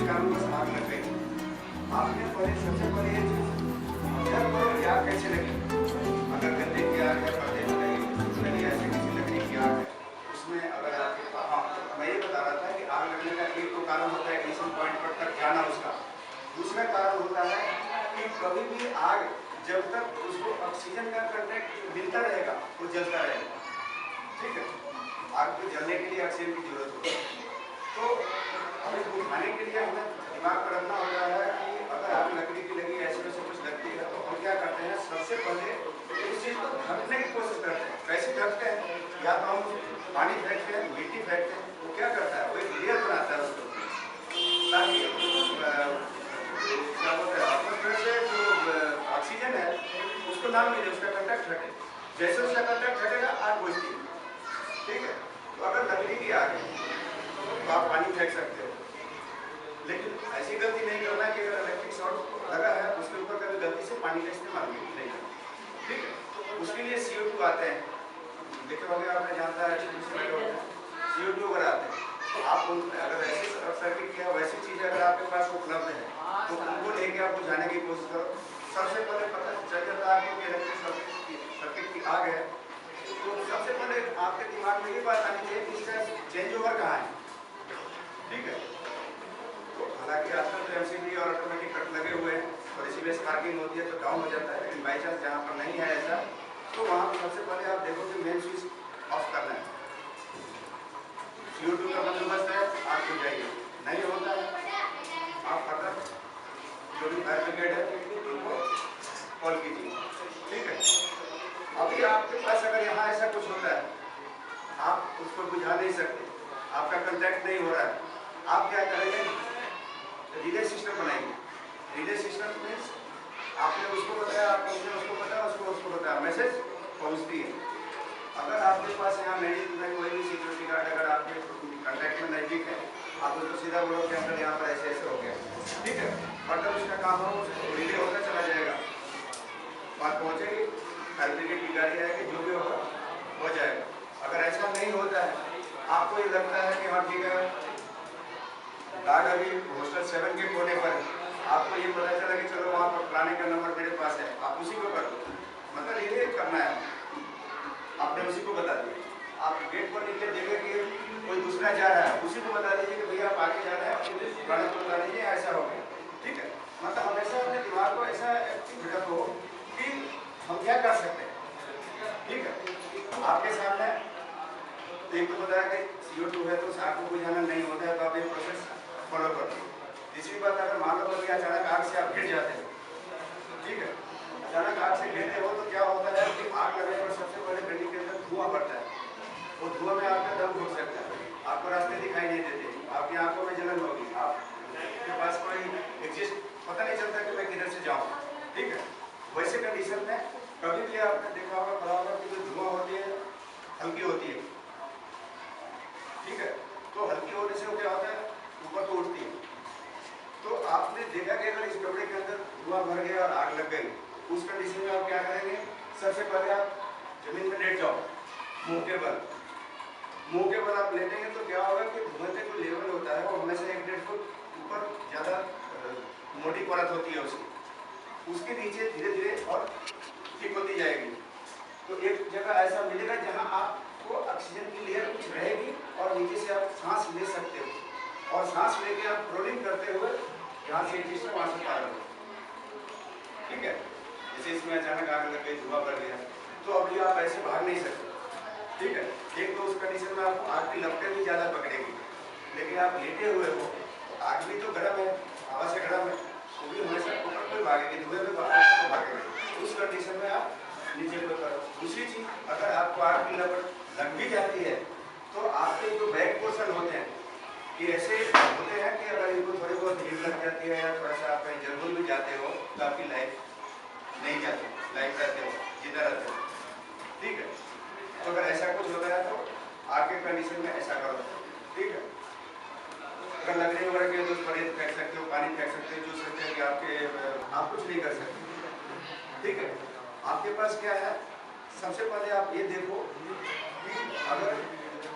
कारणवश आग लग गई। आपने सबसे पहले ये चीज ऑब्जर्व करो कि आग कैसे लगी। अगर गद्दे की आग है, पर्दे में लगी, ऐसे किसी लकड़ी की आग है, उसमें अगर हाँ, मैं ये बता रहा था कि आग लगने का एक तो कारण होता है इग्निशन पॉइंट पर तक जाना उसका। दूसरा कारण होता है कि कभी भी आग जब तक उसको ऑक्सीजन का कंटेक्ट मिलता रहेगा वो जलता रहेगा। ठीक है, आग को जलने के लिए ऑक्सीजन की जरूरत होती है। तो हमें बुझाने के लिए हमें दिमाग पर रखना होता है कि अगर आग लकड़ी की लगी ऐसे वैसे कुछ लगती है तो हम क्या करते हैं, सबसे पहले उस चीज को ढकने की कोशिश करते हैं। कैसे ढकते हैं, या तो हम पानी फेंकते हैं, मिट्टी फेंकते हैं, वो क्या करता है, वो एक लेयर बनाता है उसको, ताकि क्या बोलते हैं एटमॉस्फेयर से जो ऑक्सीजन है उसको ना मिले, उसका कंटेक्ट हटे। जैसे उसका कंटेक्ट हटेगा आग बुझती है। ठीक है, तो अगर लकड़ी की आग है तो आप पानी फेंक सकते हो, लेकिन ऐसी गलती नहीं करना कि अगर इलेक्ट्रिक शॉर्ट लगा है उसके ऊपर कभी गलती से पानी का इस्तेमाल नहीं करना। ठीक है, उसके लिए CO2 आते हैं, देखो अगर आपने जानता है CO2 अगर आते हैं तो आप अगर ऐसी सर्किट या वैसी चीज़ अगर आपके पास उपलब्ध है तो उनको लेके आप बुझाने की कोशिश करो। सबसे पहले पता चल जाता है आपको कि इलेक्ट्रिक सर्किट की आग है, तो सबसे पहले आपके दिमाग में ये बात आनी चाहिए कि इसका चेंज ओवर कहाँ है। ठीक है, तो हालांकि आजकल तो MCB और ऑटोमेटिक कट लगे हुए हैं और इसी में स्पार्किंग होती है तो डाउन हो जाता है, लेकिन बाई चांस जहाँ पर नहीं है ऐसा तो वहाँ पर सबसे पहले आप देखो कि मेन स्विच ऑफ करना है। CO2 का बंदोबस्त है, आग खुल जाएगी। नहीं होता है आप फटाफट जो भी फायर ब्रिगेड है उनको कॉल कीजिए। ठीक है, अभी आपके पास अगर यहाँ ऐसा कुछ होता है आप उसको बुझा नहीं सकते, आपका कंटेक्ट नहीं हो रहा है, आप क्या करेंगे, रिले सिस्टम बनाएंगे। रिले सिस्टम मीन्स आपने उसको बताया, उसको बताया, उसको बताया, मैसेज पहुँचती है। अगर आपके पास यहाँ मेडिकल कोई भी सिक्योरिटी गार्ड अगर आपके कंटेक्ट में नजदीक है, आप उसको सीधा बोलो कि अंकल यहाँ पर ऐसे ऐसे हो गया। ठीक है, बटन उसका काम हो, रिले होता चला जाएगा, बात पहुँचेगी, फायर ब्रिगेड की गाड़ी आएगी, जो भी होगा हो जाएगा। अगर ऐसा नहीं होता है, आपको ये लगता है कि हाँ ठीक है गार्ड अभी हॉस्टल 7 के कोने पर है, आपको ये पता चला कि चलो वहाँ पर फलाने का नंबर मेरे पास है, आप उसी को कर दो, मतलब ये करना है, आपने उसी को बता दिया। आप गेट पर नीचे देखें कि कोई दूसरा जा रहा है, उसी को बता दीजिए कि भैया आप आगे जा रहे हैं, फलाने को बता दीजिए ऐसा हो गया। ठीक है, मतलब हमेशा अपने दिमाग को ऐसा एक्टिव रखो कि हम क्या कर सकते हैं। ठीक है, आपके सामने एक तो बताया कि CO2 है तो आग को बुझाना नहीं होता है, तो आप ये प्रोसेस फॉलो कर दो। तीसरी बात, अगर मान लो कि अचानक आग से आप गिर जाते हो, ठीक है, अचानक आग से गिरते हो तो क्या होता है कि आग लगने पर सबसे पहले बिल्डिंग के अंदर धुआं पड़ता है, वो धुआं में आपका दम घुट सकता है, आपको रास्ते दिखाई नहीं देते, आपकी आंखों में जलन होगी, आपके पास कोई एग्जिस्ट पता नहीं चलता कि मैं किधर से जाऊँ। ठीक है, वैसे कंडीशन में कभी भी आपने देखा होगा पढ़ा होगा कि जो धुआं होती है हल्की होती है। ठीक है, तो हल्की होने से वो क्या होता है ऊपर को उठती है। तो आपने देखा कि अगर इस कमरे के अंदर धुआं भर गया और आग लग गई, उस कंडीशन में आप क्या करेंगे, सबसे पहले आप जमीन में लेट जाओ, मुंह के बल आप लेटेंगे तो क्या होगा कि धुएं का जो लेवल होता है वो हमेशा 1-1.5 फुट ऊपर ज़्यादा मोटी परत होती है उसके नीचे धीरे धीरे और ठीक होती जाएगी। तो एक जगह ऐसा मिलेगा जहाँ आपको ऑक्सीजन की लेयर कुछ रहेगी और नीचे से आप सांस ले सकते हो, और सांस लेके आप रोलिंग करते हुए यहाँ से जिसमें वहाँ से पार हो। ठीक है, जैसे इसमें अचानक आग लग गई, धुआं बढ़ गया, तो अभी आप ऐसे भाग नहीं सकते। ठीक है, एक तो उस कंडीशन में आपको आग की लपटें भी ज़्यादा पकड़ेगी, लेकिन आप लेटे हुए हो तो आग भी तो गर्म है, हवा से गर्म है, वो भी हमेशा ऊपर कोई भागेगी, धुएं में भागेगी। उस कंडीशन में आप नीचे को करो। दूसरी चीज़, अगर आपको आग की लपट लग भी जाती है तो आपके जो बैक पोर्शन होते हैं ये ऐसे होते हैं कि अगर इनको थोड़ी बहुत हीट लग जाती है या थोड़ा सा आप कहीं जरूर भी जाते हो तो आपकी लाइफ नहीं जाती, लाइफ रहते हो, जिंदा रहते हो। ठीक है, तो अगर ऐसा कुछ होता है तो आपके कंडीशन में ऐसा करो। ठीक है, अगर लकड़ी वगैरह के तो थोड़ी फेंक सकते हो, पानी फेंक सकते हो, जो सकते हैं कि आप कुछ नहीं कर सकते। ठीक है, आपके पास क्या है, सबसे पहले आप ये देखो कि अगर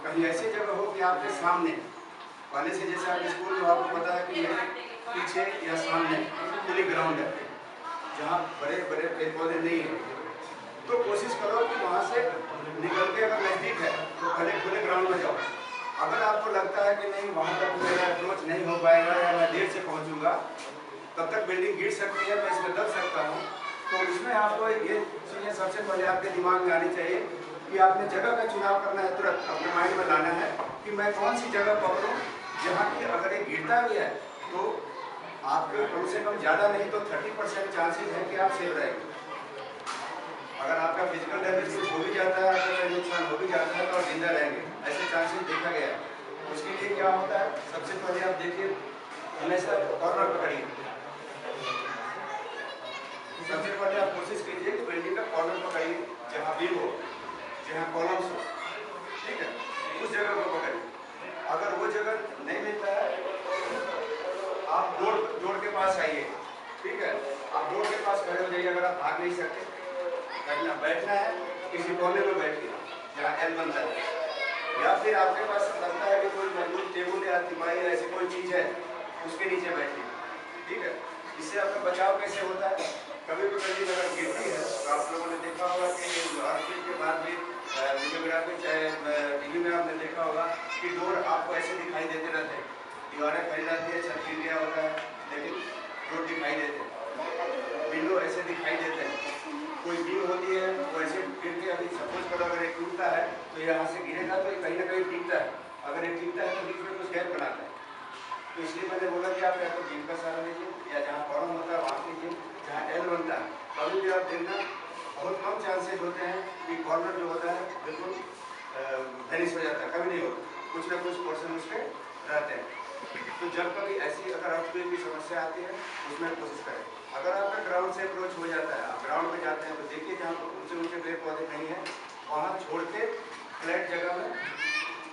कहीं ऐसी जगह हो कि आपके सामने पहले से जैसे आप स्कूल में आपको पता है कि मेरे पीछे या सामने खुली ग्राउंड है जहाँ बड़े बड़े पेड़ पौधे नहीं हैं, तो कोशिश करो कि वहाँ से निकल के अगर नज़दीक है तो खुले खुले ग्राउंड में जाओ। अगर आपको लगता है कि नहीं वहाँ तक मेरा अप्रोच नहीं हो पाएगा या मैं देर से पहुँचूंगा, तब तक बिल्डिंग गिर सकती है, मैं इसमें दब सकता हूँ, तो इसमें आपको ये चीज़ें सबसे पहले आपके दिमाग में आनी चाहिए कि आपने जगह का चुनाव करना है, तुरंत अपने माइंड में लाना है कि मैं कौन सी जगह पकड़ूँ जहाँ की अगर ये गिरता भी है तो आपके कम से कम ज़्यादा नहीं तो 30% चांसेस है कि आप सेव रहेंगे। अगर आपका फिजिकल डैमेज कुछ हो भी जाता है, आपका कोई नुकसान हो भी जाता है, तो आप जिंदा रहेंगे, ऐसे चांसेस देखा गया है। उसके लिए क्या होता है, सबसे पहले आप देखिए हमेशा कॉर्नर पकड़िए। सबसे पहले आप कोशिश कीजिए कि बिल्डिंग का कॉर्नर पकड़िए, जहाँ बीम हो, जहाँ कॉलम्स हो, ठीक है, उस जगह को पकड़िए। अगर वो जगह नहीं मिलता है, आप डोर के पास आइए, ठीक है, आप डोर के पास खड़े हो जाइए। अगर आप भाग नहीं सकते, बैठना है किसी कोने में बैठिए जहाँ एल बनता है, या फिर आपके पास लगता है कि कोई मजबूत टेबल या तिमाही या ऐसी कोई चीज़ है उसके नीचे बैठिए, ठीक है। इससे आपका बचाव कैसे होता है, कभी भी बिल्डिंग अगर गिरती है तो आप लोगों ने देखा होगा कि अर्थक्वेक के बाद भी वीडियोग्राफी चाहे टीवी में आपने देखा होगा कि डोर आपको ऐसे दिखाई देते रहते हैं, दीवारें खड़ी रहती है, छत गिर गया होता है, लेकिन डोर दिखाई देते हैं, विंडो ऐसे दिखाई देते हैं, कोई बीम होती है वो ऐसे गिर के, अभी सपोज करो अगर एक टूटता है तो यहाँ से गिरेगा तो कहीं ना कहीं टिकता है, अगर एक टिकता है तो बीच में कुछ गैप बनाता है। तो इसलिए मैंने बोला कि आप या तो बीम का सहारा लीजिए या जहाँ कॉलम होता है वहाँ कीजिए, जहाँ एल बनता है कभी भी आप देखना बहुत कम चांसेस होते हैं कि कॉर्नर जो होता है बिल्कुल वेनिश हो जाता है, कभी नहीं होता, कुछ ना कुछ पोर्शन उसके रहते हैं। तो जब कभी ऐसी अगर अर्थक्वेक की समस्या आती है उसमें कोशिश करें। अगर आपका ग्राउंड से अप्रोच हो जाता है, आप ग्राउंड में जाते हैं तो देखिए जहाँ पर ऊंचे ऊंचे पेड़ पौधे नहीं है वहाँ छोड़ के फ्लैट जगह में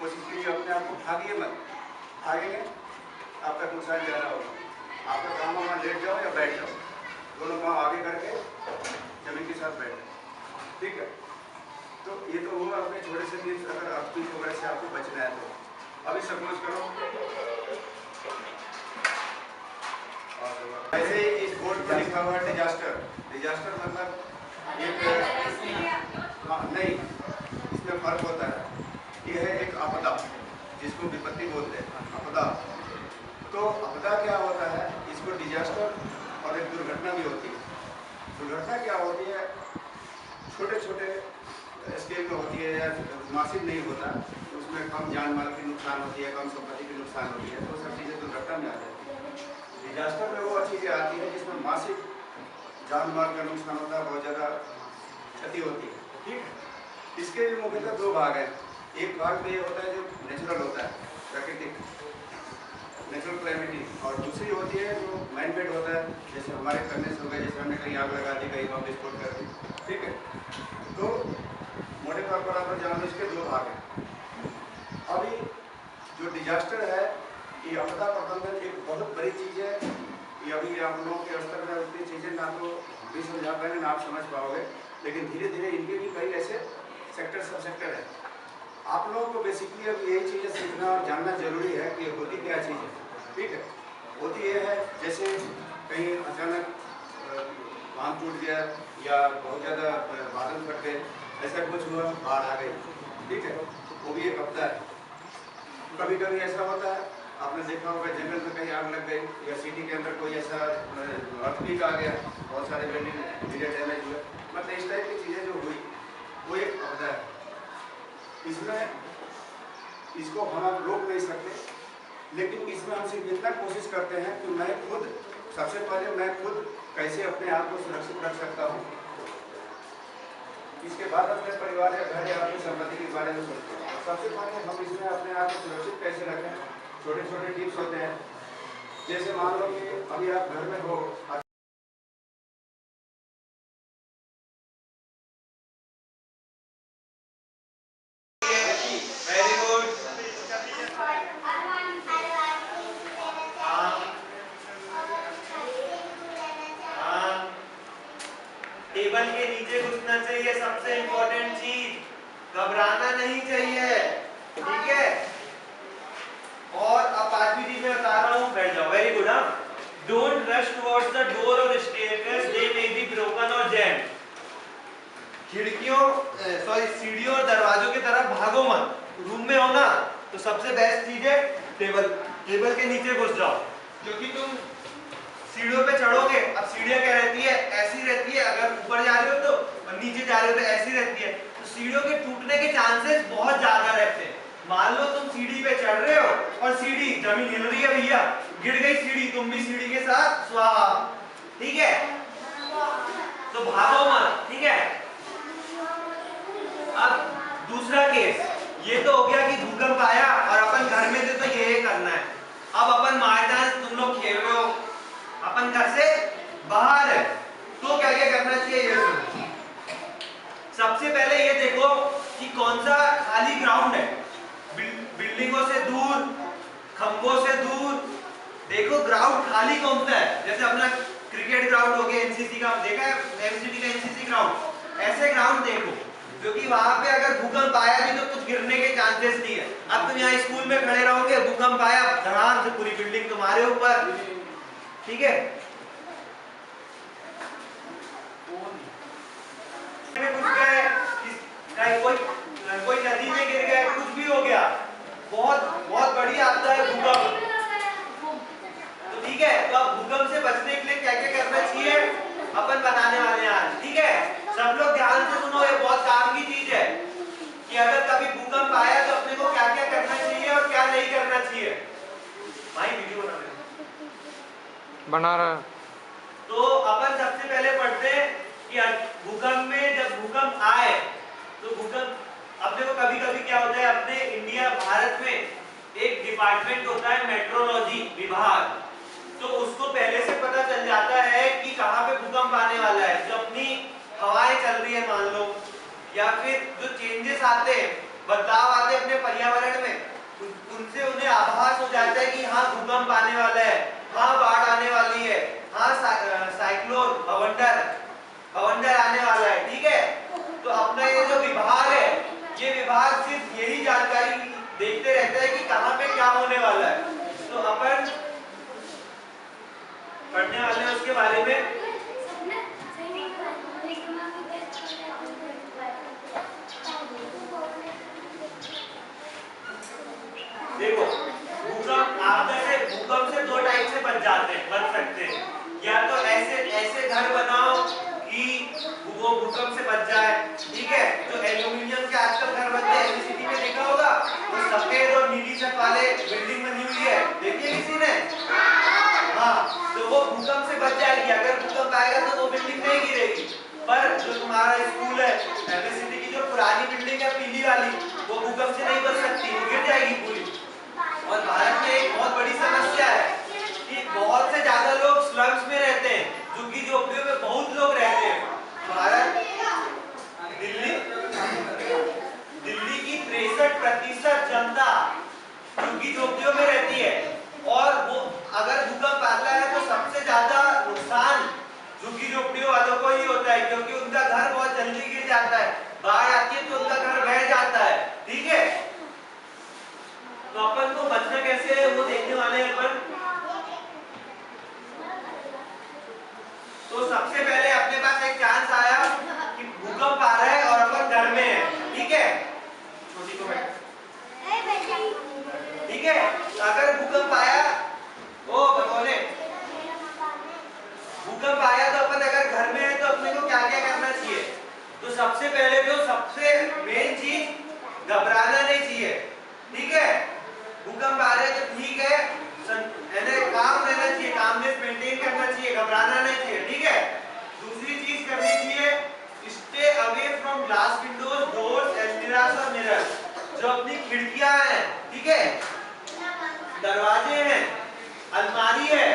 कोशिश कीजिए, अपने आप को भागिए मत, भागेंगे आपका नुकसान ज़्यादा होगा। आपका काम वहाँ लेट जाओ या बैठ जाओ, दोनों काम आगे करके जमीन के साथ बैठ जाओ, ठीक है। तो ये तो हुआ अपने छोटे से टिप्स, अगर अर्थक्वेक वगैरह से आपको बचना है तो। अभी सपोज करो ऐसे इस बोर्ड पर लिखा हुआ है डिजास्टर, डिजास्टर मतलब एक हाँ नहीं, इसमें फर्क होता है। ये है एक आपदा जिसको विपत्ति बोलते हैं, आपदा। तो आपदा क्या होता है, इसको डिजास्टर और एक दुर्घटना भी होती है। दुर्घटना क्या होती है, छोटे छोटे स्केल में होती है या मासिक नहीं होता, तो उसमें कम जान माल की नुकसान होती है, कम संपत्ति की नुकसान होती है, तो सब चीज़ें दुर्घटना में आ जाती है। डिजास्टर में वो चीज़ें आती है जिसमें मासिक जान माल का नुकसान होता है, बहुत ज़्यादा क्षति होती है, ठीक है। इसके भी मुख्यतः दो भाग हैं। एक भाग में ये होता है जो नेचुरल होता है, प्राकृतिक नेचुरल क्लैमिटी, और दूसरी होती है जो मैन मेड होता है, जैसे हमारे करने से हो गए, जैसे हमने कहीं आग लगा दी, कहीं बम विस्फोट कर दी, ठीक है। तो मोटे तौर पर आप जान लो इसके दो भाग हैं। अभी जो डिजास्टर है, ये आपदा प्रबंधन एक बहुत बड़ी चीज़ है। ये अभी आप लोगों के स्तर में उतनी चीज़ें ना तो भी समझा पाएंगे ना आप समझ पाओगे, लेकिन धीरे धीरे इनके भी कई ऐसे सेक्टर सब सेक्टर है। आप लोगों को बेसिकली अब यही चीज़ें सीखना और जानना जरूरी है कि होती क्या चीज़ है, ठीक है। होती ये है जैसे कहीं अचानक बांध टूट गया या बहुत ज़्यादा बादल फट गए, ऐसा कुछ हुआ, बाढ़ आ गई, ठीक है, वो भी एक आपदा है। कभी कभी ऐसा होता है, आपने देखा होगा जंगल में कहीं आग लग गई या सिटी के अंदर कोई ऐसा अर्थक्वेक आ गया, बहुत सारे बिल्डिंग धीरे डैमेज हुए, मतलब इस टाइप की चीज़ें जो हुई वो एक आपदा है। इसमें इसको हम रोक नहीं सकते, लेकिन इसमें हम सिर्फ इतना कोशिश करते हैं कि मैं खुद सबसे पहले मैं खुद कैसे अपने आप को सुरक्षित रख सकता हूँ, इसके बाद अपने परिवार या घर या अपनी संपत्ति के बारे में सोचते हैं। सबसे पहले हम इसमें अपने आप को सुरक्षित कैसे रखें, छोटे छोटे टिप्स होते हैं। जैसे मान लो कि अभी आप घर में हो, टेबल के नीचे घुसना चाहिए, सबसे इंपॉर्टेंट चीज, घबराना नहीं चाहिए, ठीक है। और अब Don't rush towards the door or staircase. They may be broken or jammed. सीढ़ियों और दरवाजों की तरफ भागो मत। रूम में हो ना तो सबसे बेस्ट चीज है टेबल के नीचे घुस जाओ, क्योंकि तुम सीढ़ियों पे चढ़ोगे। अब सीढ़ियां क्या रहती है, ऐसी रहती है, अगर ऊपर जा रहे हो तो, और नीचे जा रहे हो तो ऐसी रहती है, तो सीढ़ियों के टूटने के चांसेस बहुत ज्यादा रहते हैं। मान लो तुम सीढ़ी पे चढ़ रहे हो और सीढ़ी जमीन हिल रही है, भैया गिर गई सीढ़ी, तुम भी सीढ़ी के साथ स्वाहा, ठीक है? तो भागो मत, ठीक है? अब दूसरा केस, ये तो हो गया कि भूकंप आया और अपन घर में थे तो ये करना है। अब अपन मैदान तुम लोग खेल रहे हो, अपन घर से बाहर है, तो क्या क्या करना चाहिए ये सुनो। सबसे पहले ये देखो कि कौन सा खाली ग्राउंड है, बिल्डिंगों से दूर, खंभों से दूर। देखो ग्राउंड खाली कौन सा है, जैसे अपना क्रिकेट ग्राउंड हो गया, एनसीसी का देखा है, एमसीटी का एनसीसी ग्राउंड, ऐसे ग्राउंड देखो, क्योंकि वहां पे अगर भूकंप आया भी तो कुछ गिरने के चांसेस नहीं है। अब तुम यहाँ स्कूल में खड़े रहोगे, भूकंप आया, धड़ाम से पूरी बिल्डिंग तुम्हारे ऊपर, ठीक है? कोई नदी में गिर गया, कुछ भी हो गया, बहुत बड़ी आपदा है भूकंप, तो ठीक है? तो अब भूकंप से बचने के लिए क्या क्या करना चाहिए अपन बताने वाले हैं आज, ठीक है? सब लोग ध्यान से सुनो, ये बहुत काम की चीज है कि अगर कभी भूकंप आया तो अपने को क्या क्या करना चाहिए और क्या नहीं करना चाहिए। भाई वीडियो बना रहा। तो अपन सबसे पहले पढ़ते हैं कि भूकंप में, जब भूकंप आए तो भूकंप अपने को कभी कभी क्या होता है, अपने इंडिया भारत में एक डिपार्टमेंट होता है मेट्रोलॉजी विभाग, तो उसको पहले से पता चल जाता है कि कहाँ पे भूकंप आने वाला है। जो अपनी हवाएं चल रही है मान लो, या फिर जो चेंजेस आते हैं, बदलाव आते हैं अपने पर्यावरण में, उनसे उन्हें आभास हो जाता है कि हाँ भूकंप आने वाला है, हाँ बाढ़ आने वाली है, हाँ साइक्लोन बवंडर आने वाला है, ठीक है? तो अपना ये जो विभाग है, ये विभाग सिर्फ यही जानकारी देखते रहता है कि कहाँ पे क्या होने वाला है। तो अपन पढ़ने वाले हैं उसके बारे में। देखो भूकंप से दो टाइप से बच सकते हैं, या तो ऐसे घर बनाओ कि वो भूकंप से बच जाए, ठीक है? जो एल्यूमिनियम के आजकल घर बनते हैं, एलसीडी में देखा होगा, वो सफेद और नीली छत वाले बिल्डिंग बनी हुई है, देखिए किसी ने? हाँ, तो वो भूकंप से बच जाएगी। अगर भूकंप आएगा तो वो बिल्डिंग नहीं गिरेगी, पर जो तुम्हारा स्कूल है, एलसीडी की जो पुरानी बिल्डिंग है पीली वाली, वो भूकंप से नहीं बच सकती, वो गिर जाएगी पूरी। और भारत में एक बहुत बड़ी समस्या है कि बहुत से ज्यादा लोग स्लम्स में रहते हैं, झुग्गी-झोपड़ियों में बहुत लोग रहते हैं। भारत दिल्ली की 63% जनता झुग्गी-झोपड़ियों में रहती है, और वो अगर भूकंप आता है तो सबसे ज्यादा नुकसान झुग्गी-झोपड़ियों वालों को ही होता है, क्योंकि उनका घर बहुत जल्दी गिर जाता है, बाढ़ आती है तो उनका घर बह जाता है, ठीक है? तो अपन को बचना कैसे है वो देखने वाले हैं अपन। तो सबसे पहले अपने पास एक चांस आया कि भूकंप आ रहा है और अपन घर में है, ठीक है? छोटी को बैठ, ठीक है? अगर भूकंप आया, ओ बोले भूकंप आया तो अपन अगर घर में है तो अपने को क्या क्या करना चाहिए? तो सबसे पहले जो सबसे मेन चीज, घबराना नहीं चाहिए, ठीक है? भूकंप आ रहा है तो ठीक है, काम रहना चाहिए, कामनेस मेंटेन करना चाहिए, घबराना नहीं चाहिए, ठीक है? दूसरी चीज करनी चाहिए, stay away from glass windows, doors, almirahs और मिरर्स। जो अपनी खिड़कियां हैं, ठीक है, दरवाजे हैं, अलमारी है,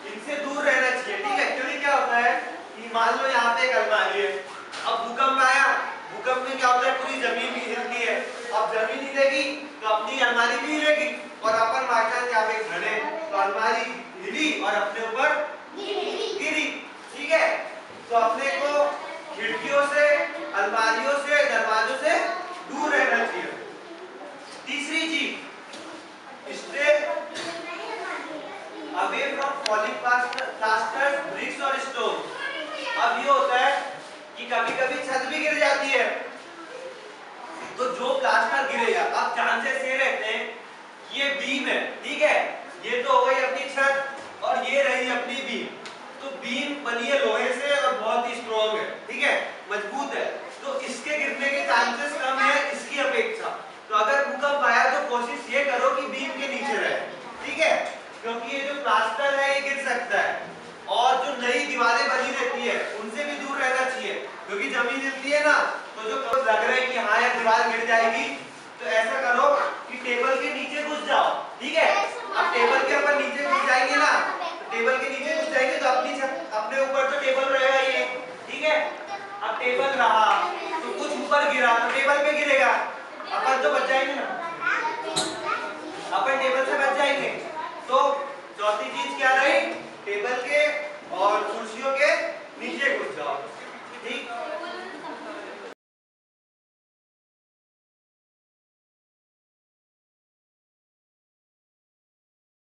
इनसे दूर रहना चाहिए, ठीक है? क्योंकि क्या होता है कि मान लो यहाँ पे एक अलमारी है, अब भूकंप आया, भूकंप में क्या होता है पूरी जमीन भी हिलती है, अब जमीन हिलेगी तो अपनी अलमारी भी हिलेगी, और अपन वाटर यहाँ पे खड़े तो अलमारी हिली और अपने ऊपर गिरी, ठीक है? तो अपने को खिड़कियों से, अलमारियों से, दरवाजों से दूर रहना चाहिए। तीसरी चीज, stay away from falling past दीवार गिर जाएगी। तो ऐसा करो कि टेबल के नीचे घुस जाओ, ठीक है?